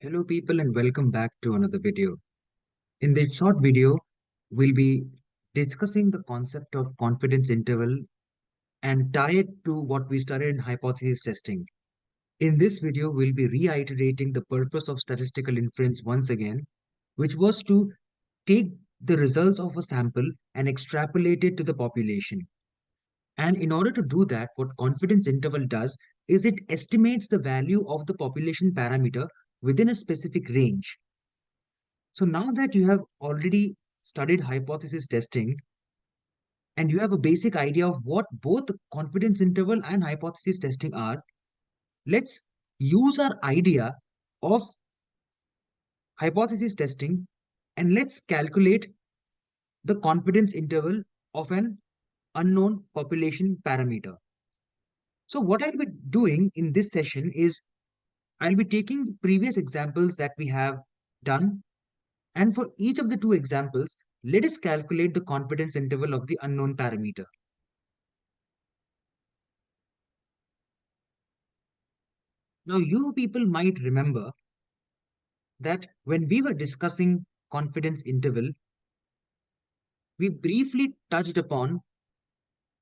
Hello people and welcome back to another video. In this short video, we'll be discussing the concept of confidence interval and tie it to what we studied in hypothesis testing. In this video, we'll be reiterating the purpose of statistical inference once again, which was to take the results of a sample and extrapolate it to the population. And in order to do that, what confidence interval does is it estimates the value of the population parameter within a specific range. So now that you have already studied hypothesis testing and you have a basic idea of what both confidence interval and hypothesis testing are, let's use our idea of hypothesis testing and let's calculate the confidence interval of an unknown population parameter. So what I'll be doing in this session is I'll be taking previous examples that we have done. And for each of the two examples, let us calculate the confidence interval of the unknown parameter. Now, you people might remember that when we were discussing confidence interval, we briefly touched upon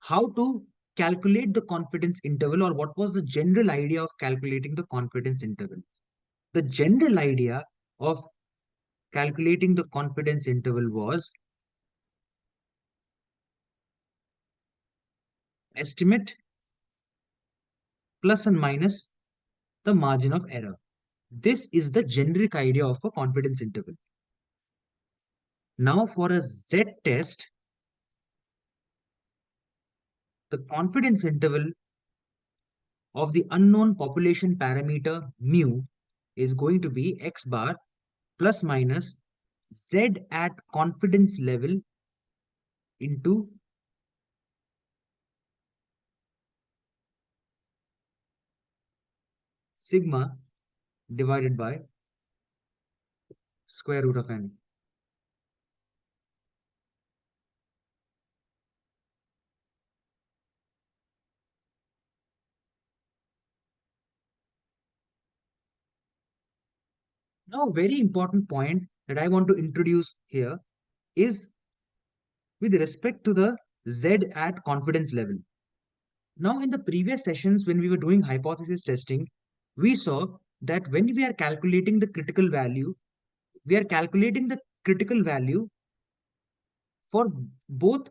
how to calculate the confidence interval or what was the general idea of calculating the confidence interval. The general idea of calculating the confidence interval was estimate plus and minus the margin of error. This is the generic idea of a confidence interval. Now for a Z test, the confidence interval of the unknown population parameter mu is going to be x bar plus minus Z at confidence level into sigma divided by square root of n. Now, a very important point that I want to introduce here is with respect to the Z at confidence level. Now, in the previous sessions, when we were doing hypothesis testing, we saw that when we are calculating the critical value, we are calculating the critical value for both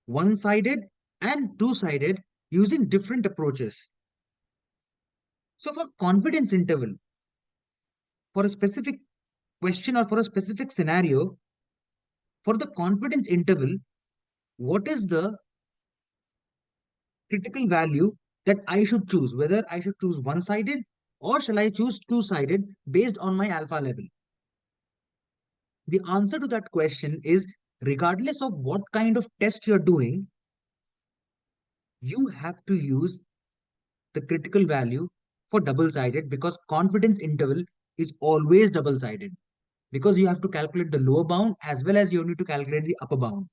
one-sided and two-sided using different approaches. So for confidence interval, for a specific question or for a specific scenario, for the confidence interval, what is the critical value that I should choose? Whether I should choose one-sided or shall I choose two-sided based on my alpha level? The answer to that question is regardless of what kind of test you're doing, you have to use the critical value for double-sided because confidence interval is always double-sided because you have to calculate the lower bound as well as you need to calculate the upper bound.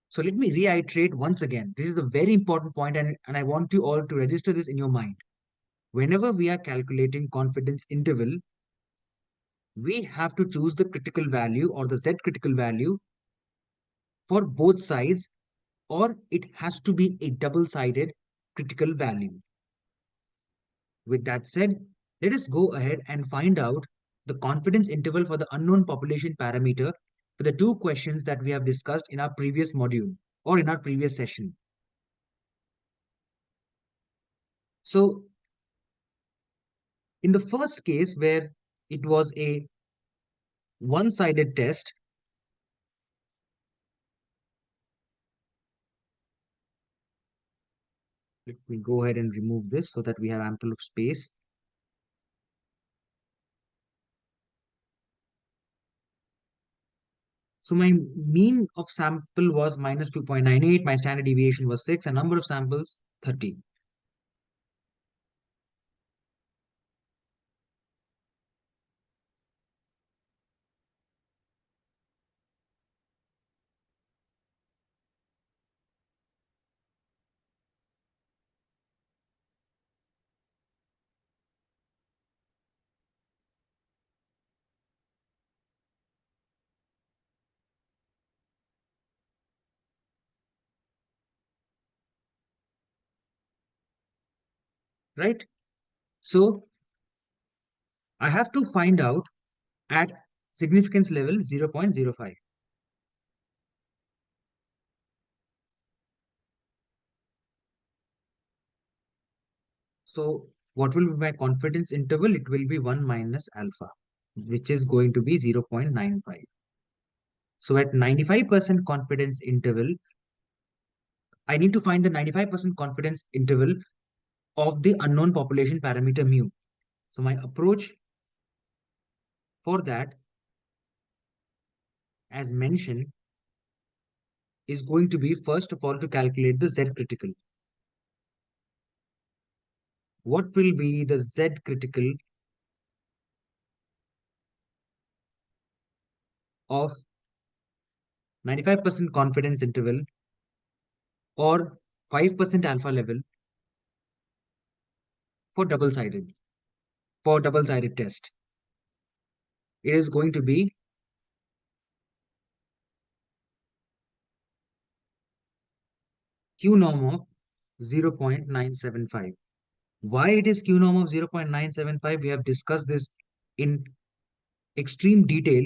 So let me reiterate once again. This is a very important point and I want you all to register this in your mind. Whenever we are calculating confidence interval, we have to choose the critical value or the Z critical value for both sides, or it has to be a double-sided critical value. With that said, let us go ahead and find out the confidence interval for the unknown population parameter for the two questions that we have discussed in our previous module or in our previous session. So, in the first case where it was a one-sided test, let me go ahead and remove this so that we have ample of space. So my mean of sample was minus 2.98, my standard deviation was 6, and number of samples 30. right? So I have to find out at significance level 0.05. So what will be my confidence interval? It will be 1 minus alpha, which is going to be 0.95. So at 95% confidence interval, I need to find the 95% confidence interval of the unknown population parameter mu. So my approach for that, as mentioned, is going to be first of all to calculate the Z critical. What will be the Z critical of 95% confidence interval or 5% alpha level for double-sided test? It is going to be Q norm of 0.975. Why it is Q norm of 0.975? We have discussed this in extreme detail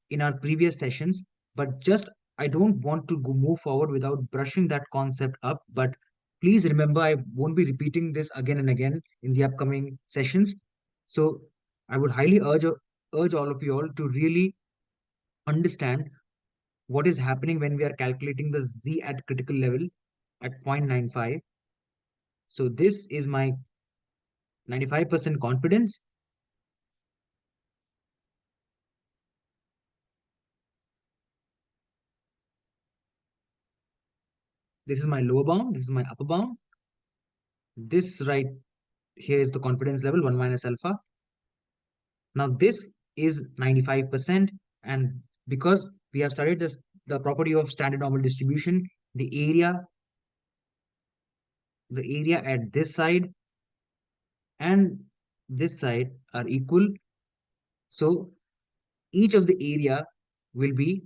in our previous sessions, but just I don't want to move forward without brushing that concept up. But please remember, I won't be repeating this again and again in the upcoming sessions. So I would highly urge all of you all to really understand what is happening when we are calculating the Z at critical level at 0.95. So this is my 95% confidence. This is my lower bound. This is my upper bound. This right here is the confidence level 1 minus alpha. Now this is 95%. And because we have studied this, the property of standard normal distribution, the area at this side and this side are equal. So each of the area will be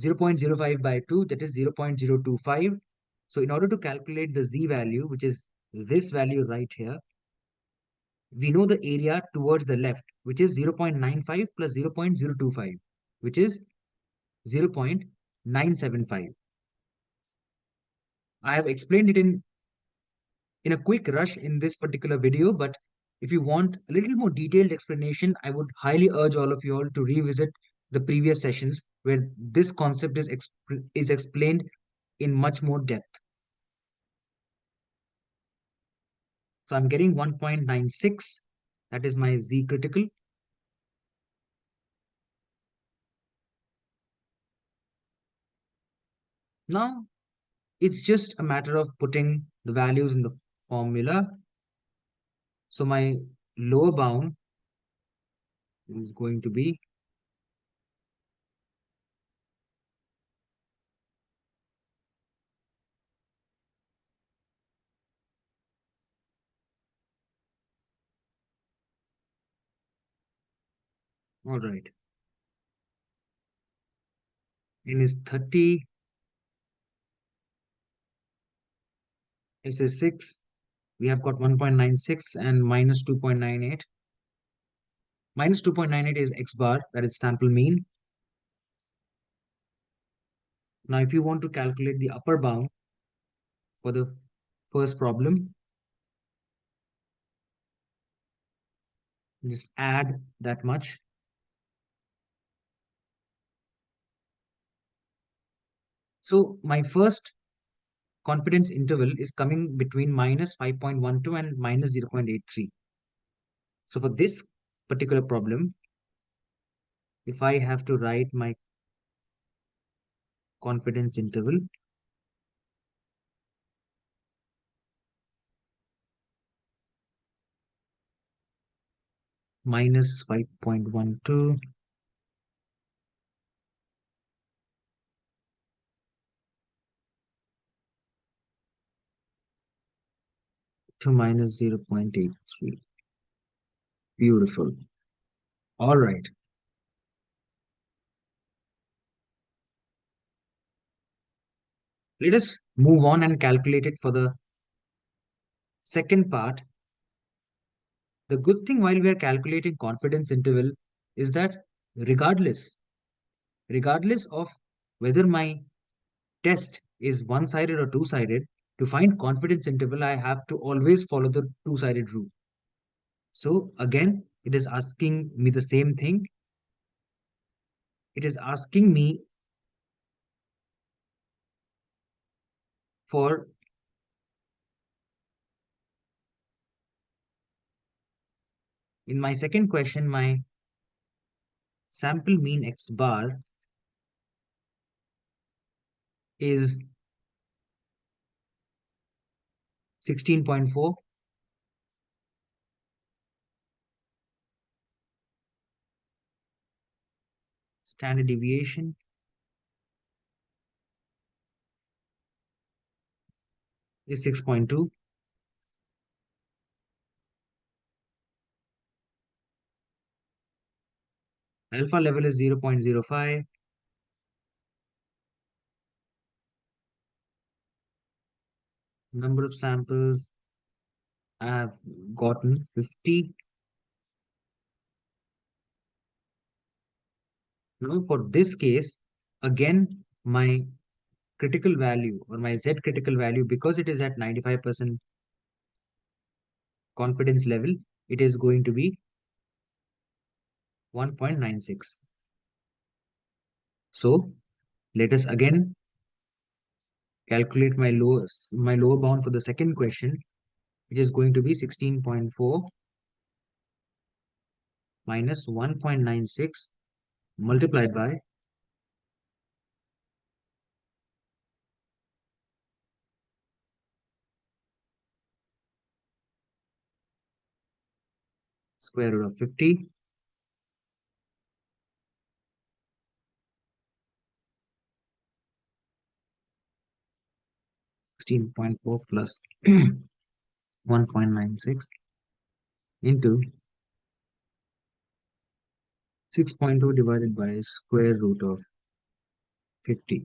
0.05 by 2, that is 0.025. So in order to calculate the Z value, which is this value right here, we know the area towards the left, which is 0.95 plus 0.025, which is 0.975. I have explained it in a quick rush in this particular video, but if you want a little more detailed explanation, I would highly urge all of you all to revisit the previous sessions where this concept is explained in much more depth. So I'm getting 1.96. That is my Z critical. Now it's just a matter of putting the values in the formula. So my lower bound is going to be all right. N is 30, S is 6. We have got 1.96 and minus 2.98. Minus 2.98 is X bar, that is sample mean. Now, if you want to calculate the upper bound for the first problem, just add that much. So my first confidence interval is coming between minus 5.12 and minus 0.83. So for this particular problem, if I have to write my confidence interval, minus 5.12 to minus 0.83. Beautiful. All right. Let us move on and calculate it for the second part, The good thing while we are calculating confidence interval is that regardless of whether my test is one-sided or two-sided, to find confidence interval, I have to always follow the two-sided rule. So again, it is asking me the same thing. It is asking me for in my second question, my sample mean x bar is 16.4. Standard deviation is 6.2. Alpha level is 0.05. Number of samples I have gotten 50. Now for this case, again, my critical value or my Z critical value, because it is at 95% confidence level, it is going to be 1.96. So let us again calculate my lower bound for the second question, which is going to be 16.4 minus 1.96 multiplied by square root of 50. Sixteen point four plus 1.96 into 6.2 divided by square root of 50.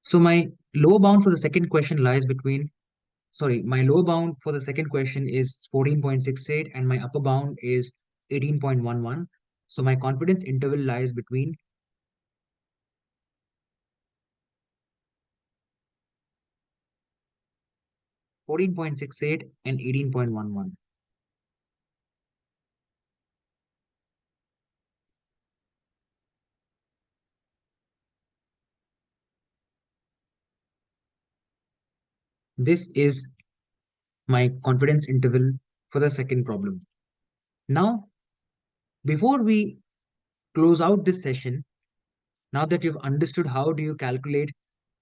So my lower bound for the second question lies between, sorry, my lower bound for the second question is 14.68 and my upper bound is 18.11. So my confidence interval lies between 14.68 and 18.11. This is my confidence interval for the second problem. Now, before we close out this session, now that you've understood how do you calculate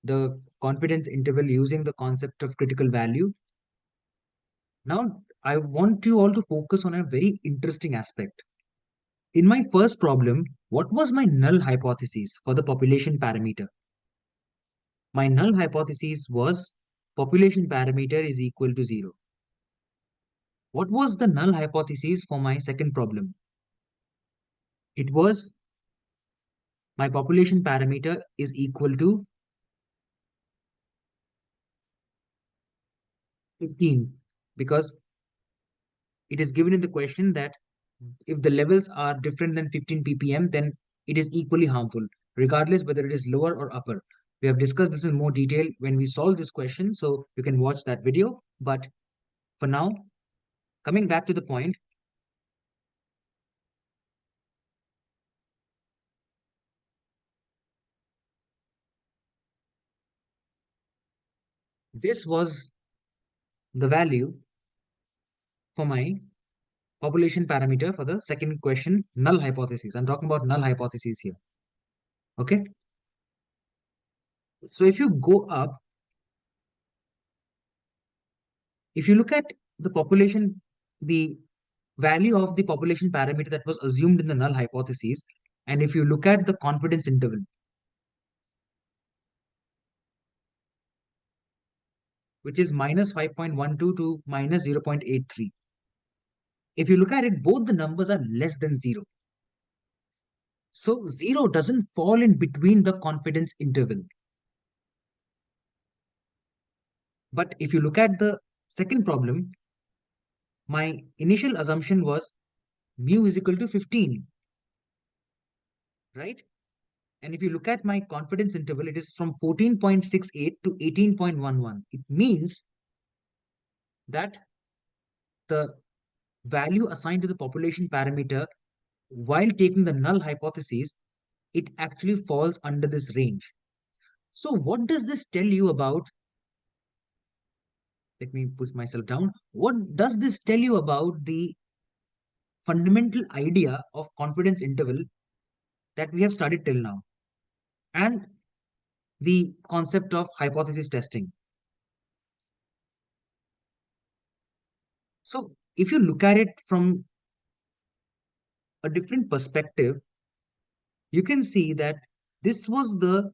the confidence interval using the concept of critical value, now I want you all to focus on a very interesting aspect. In my first problem, what was my null hypothesis for the population parameter? My null hypothesis was population parameter is equal to 0. What was the null hypothesis for my second problem? It was my population parameter is equal to 15, because it is given in the question that if the levels are different than 15 ppm, then it is equally harmful, regardless whether it is lower or upper. We have discussed this in more detail when we solve this question, so you can watch that video. But for now, coming back to the point, this was the value for my population parameter for the second question, null hypothesis. I'm talking about null hypothesis here. Okay. So if you go up, if you look at the population, the value of the population parameter that was assumed in the null hypothesis, and if you look at the confidence interval, which is minus 5.12 to minus 0.83. If you look at it, both the numbers are less than 0. So 0 doesn't fall in between the confidence interval. But if you look at the Second problem, my initial assumption was mu is equal to 15, right? And if you look at my confidence interval, it is from 14.68 to 18.11. It means that the value assigned to the population parameter while taking the null hypothesis, it actually falls under this range. So what does this tell you about, let me push myself down. What does this tell you about the fundamental idea of confidence interval that we have studied till now and the concept of hypothesis testing? So if you look at it from a different perspective, you can see that this was the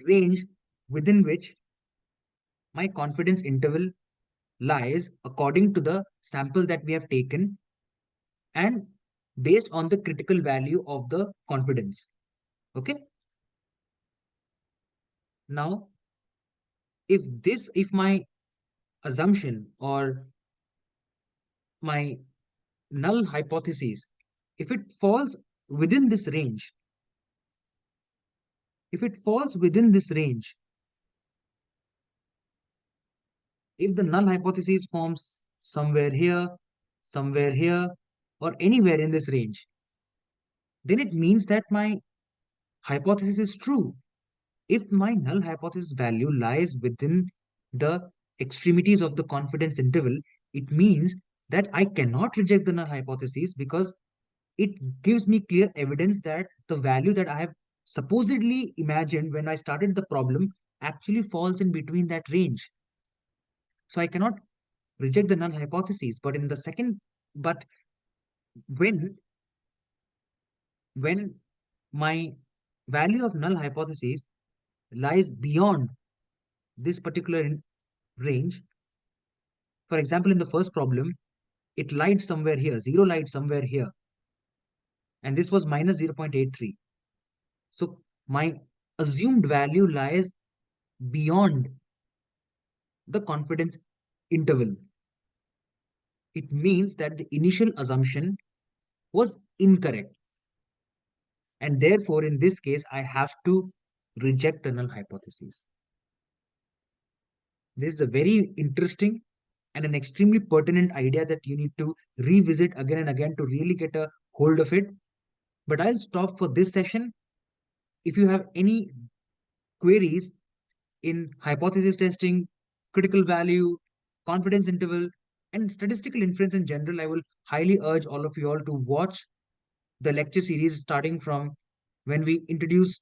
range within which my confidence interval lies according to the sample that we have taken and based on the critical value of the confidence. Okay. Now, if my assumption or my null hypothesis, if it falls within this range, if it falls within this range, if the null hypothesis forms somewhere here, or anywhere in this range, then it means that my hypothesis is true. If my null hypothesis value lies within the extremities of the confidence interval, it means that I cannot reject the null hypothesis because it gives me clear evidence that the value that I have supposedly imagined when I started the problem actually falls in between that range. So I cannot reject the null hypothesis. But in the second, but when when my value of null hypothesis lies beyond this particular range, for example, in the first problem, it lied somewhere here, zero lied somewhere here, and this was minus 0.83. So my assumed value lies beyond the confidence interval. It means that the initial assumption was incorrect. And therefore, in this case, I have to reject the null hypothesis. This is a very interesting and an extremely pertinent idea that you need to revisit again and again to really get a hold of it. But I'll stop for this session. If you have any queries in hypothesis testing, critical value, confidence interval, and statistical inference in general, I will highly urge all of you all to watch the lecture series starting from when we introduced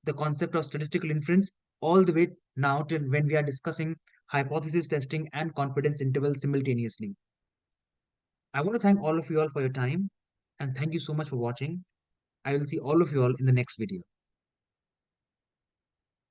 the concept of statistical inference all the way now till when we are discussing hypothesis testing and confidence interval simultaneously. I want to thank all of you all for your time and thank you so much for watching. I will see all of you all in the next video.